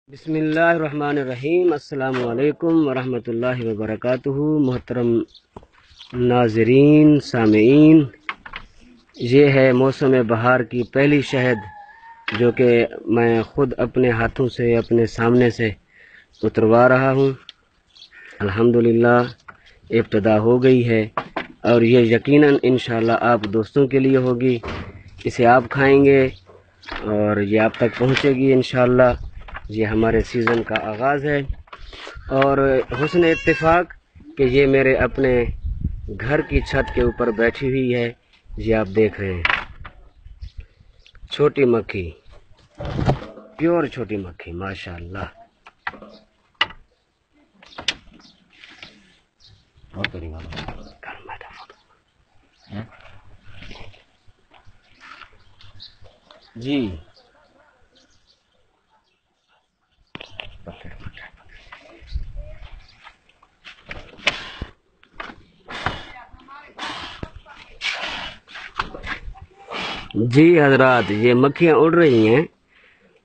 بسم اللہ الرحمن الرحیم۔ السلام علیکم ورحمۃ اللہ وبرکاتہ۔ محترم ناظرین سامعین، یہ ہے موسم بہار کی پہلی شہد جو کہ میں خود اپنے ہاتھوں سے اپنے سامنے سے اتروا رہا ہوں۔ الحمدللہ ابتدا ہو گئی ہے اور یہ یقیناً انشاءاللہ آپ دوستوں کے لیے ہوگی۔ اسے آپ کھائیں گے اور یہ آپ تک پہنچے گی انشاءاللہ۔ یہ ہمارے سیزن کا آغاز ہے اور حسن اتفاق کہ یہ میرے اپنے گھر کی چھت کے اوپر بیٹھی ہوئی ہے۔ یہ آپ دیکھ رہے ہیں چھوٹی مکھی، پیور چھوٹی مکھی، ماشاءاللہ۔ جی جی حضرات، یہ مکھیاں اڑ رہی ہیں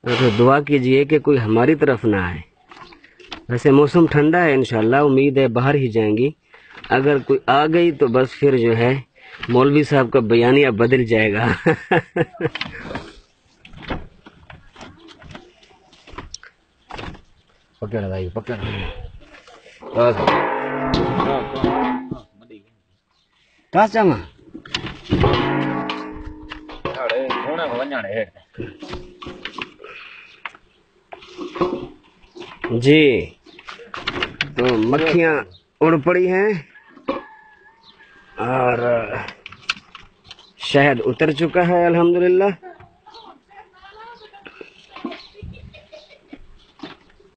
تو دعا کیجئے کہ کوئی ہماری طرف نہ آئے۔ ویسے موسم ٹھنڈا ہے، انشاءاللہ امید ہے باہر ہی جائیں گی۔ اگر کوئی آ گئی تو بس پھر جو ہے مولوی صاحب کا بیانیہ بدل جائے گا۔ پکڑ بھائی پکڑ۔ کہاں چاہاں جی، تو مکھیاں اڑ پڑی ہیں اور شہد اتر چکا ہے الحمدللہ۔